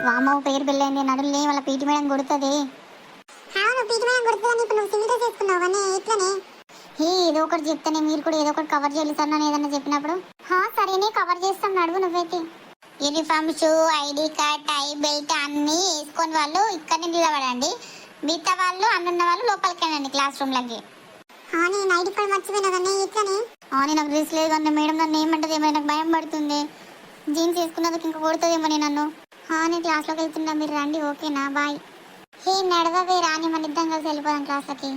వామో పేరు పెళ్ళైంది నడులే వాళ్ళ పీటి మేడం కొడుతుంది. అవును పీటి మేడం కొడుతుందని ఇప్పుడు నువ్వు సివిల్ డ్రెస్ వేసుకున్నావు కానీ ఇట్లనే. ఏదో ఒకటి చెప్తానే మీరు కూడా ఏదో ఒకటి కవర్ చేయాలి సార్ నన్ను ఏదన్నా చెప్పినప్పుడు. సరేనే కవర్ చేస్తాం నడువు నువ్వైతే. Uniform shoe ID card tie belt అన్నీ వేసుకొని వాళ్ళు ఇక్కడనే నిలబడండి. మిగతా వాళ్ళు అన్నున్న వాళ్ళు లోపలికేనండి క్లాస్ రూమ్లకి. నేను ఐడి కార్డ్ మర్చిపోయినా కానీ ఇట్లనే. నాకు డ్రెస్ లేదు కానీ మేడం నన్ను ఏమంటది ఏమో నాకు భయం పడుతుంది. జీన్స్ వేసుకున్నందుకు ఇంకా కొడుతుందేమో నన్ను. నేను క్లాస్లోకి వెళ్తున్నా మీరు రండి ఓకేనా బాయ్. నడవవే రాని మన ఇద్దరం కలిసి వెళ్ళిపోదాం క్లాస్లకి.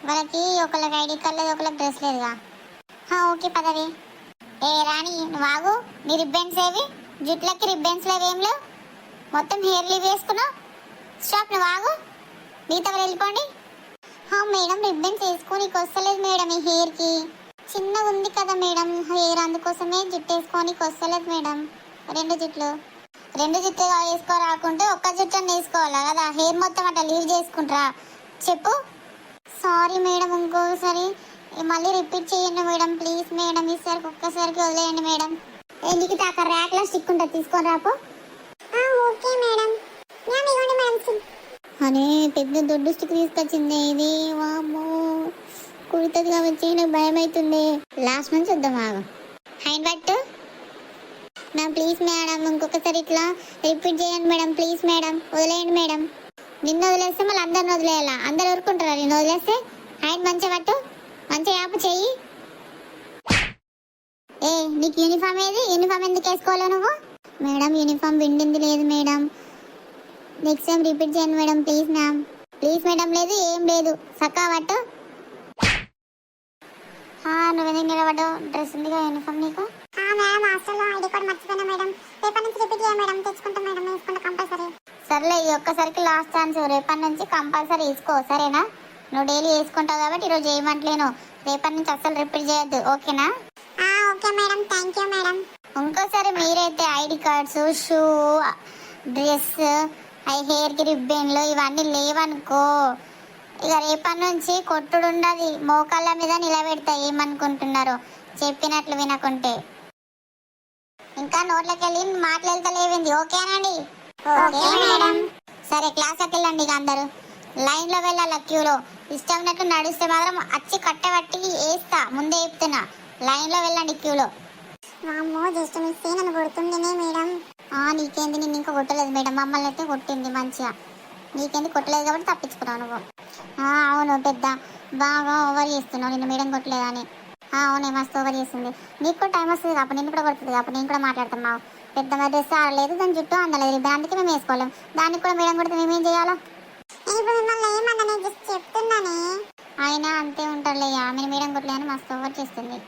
వాళ్ళకి ఒకళ్ళకి ఐడి కార్డ్ లేదు ఒకళ్ళకి డ్రెస్ లేదుగా. ఓకే పదవి. రాణి నువ్వు ఆగు. నీ రిబ్బన్స్ ఏవి? జుట్లకి రిబ్బన్స్ లేవు ఏం లేవు, మొత్తం హెయిర్ లీవ్ వేసుకున్నావు. స్టాప్ నువ్వు ఆగు. మిగతా వాళ్ళు వెళ్ళిపోండి. మేడం రిబ్బన్స్ వేసుకోనికి వస్తలేదు మేడం ఈ హెయిర్కి. చిన్నగా ఉంది కదా మేడం హెయిర్ అందుకోసమే జుట్టు వేసుకోనికి వస్తలేదు మేడం. రెండు జుట్లు వేసుకో రాకుంటే ఒక్క జుట్టు వేసుకోవాలా కదా, హెయిర్ మొత్తం అట్లా లీవ్ చేసుకుంటారా చెప్పు. సారీ మేడం ఇంకోసారి మళ్ళీ రిపీట్ చేయండి మేడం ప్లీజ్ మేడం. ఈసారికి ఒక్కసారికి వదిలేయండి మేడం. నీకు తాక ర్యాక్లో స్టిక్ ఉంటుంది తీసుకొని రాపో. Okay madam. అనే పెద్ద దొడ్డు స్టిక్ తీసుకొచ్చింది ఇది. వామ్మో కుడుతుంది కాబట్టి నాకు భయం అవుతుంది. లాస్ట్ నుంచి వద్దాం ఆగు. హ్యాండ్ పట్టు నా ప్లీజ్ మేడం. ఇంకొకసారి ఇట్లా రిపీట్ చేయండి మేడం ప్లీజ్ మేడం. వదిలేయండి మేడం. నిన్ను వదిలేస్తే మళ్ళీ అందరిని వదిలేయాలా? అందరు ఊరుకుంటారా నిన్ను వదిలేస్తే? హ్యాండ్ మంచిగా పట్టు, మంచిగా యాప్ చెయ్యి. నీకు యూనిఫామ్ ఏది? యూనిఫామ్ ఎందుకు వేసుకోవాలో నువ్వు? మేడం యూనిఫామ్ విండింది లేదు మేడం. నెక్స్ట్ టైం రిపీట్ చేయండి madam please ma'am. Please madam లేదు ఏం లేదు. సక్కా పట్టు. నువ్వెందుకు నిలబడ్డావు? డ్రెస్ ఉందిగా యూనిఫామ్ నీకు. మేడం హాస్టల్లో ఐడి కార్డ్ మర్చిపోయినా మేడం. రేపటి నుంచి రిపీట్ చేయ మేడం. తెచ్చుకుంటా మేడం. వేసుకుంటా కంపల్సరీ. సర్లే ఈ ఒక్కసారికి లాస్ట్ ఛాన్స్. రేపటి నుంచి కంపల్సరీ వేసుకో సరేనా? నువ్వు డైలీ వేసుకుంటావు కాబట్టి ఈరోజు చేయమంటలేను. రేపటి నుంచి అస్సలు రిపీట్ చేయొద్దు ఓకేనా? Okay madam. Thank you madam. ఇంకోసారి మీరైతే ఐడి కార్డ్స్ షూ డ్రెస్ హెయిర్కి రిబ్బన్లు ఇవన్నీ లేవనుకో ఇక రేపటి నుంచి కొట్టుడు ఉండదు. మోకాళ్ళ మీద నిలబెడతా. ఏమనుకుంటున్నారో చెప్పినట్లు వినకుంటే. ఇంకా నోట్లోకి వెళ్ళి మాట్లాడతలేవింది ఓకేనండి? Okay madam. సరే క్లాస్కి వెళ్ళండి ఇక అందరూ లైన్లో వెళ్ళాలి క్యూలో. ఇష్టం ఉన్నట్లు నడిస్తే మాత్రం అచ్చి కట్టబట్టి వేస్తా ముందే చెప్తున్నా. లైన్లో వెళ్ళండి క్యూలో. వామ్మో జస్ట్ మిస్ నన్ను కొడుతుండేనే మేడం. నీకేంది నేను ఇంకా కొట్టలేదు మేడం. మమ్మల్ని అయితే కొట్టింది మంచిగా. నీకేంది కొట్టలేదు కాబట్టి తప్పించుకున్నావు నువ్వు. అవును పెద్ద బాగా ఓవర్ చేస్తున్నావు. నిన్ను మేడం కొట్టలేదని. అవునే మస్తు ఓవర్ చేస్తుంది. నీకు కూడా టైం వస్తుంది కాబట్టి నిన్ను కూడా కొడుతుంది కాబట్టి నేను కూడా మాట్లాడుతున్నావు. పెద్ద డ్రెస్ ఆడలేదు దాని చుట్టూ అందలేదు దానికి మేము వేసుకోలేం. దానికి కూడా మేడం కొడితే మేమేం చేయాలో? చెప్తున్నానే అయినా అంతే ఉంటారులే. ఆమె మేడం కొట్టలేదని మస్తు ఓవర్ చేస్తుంది.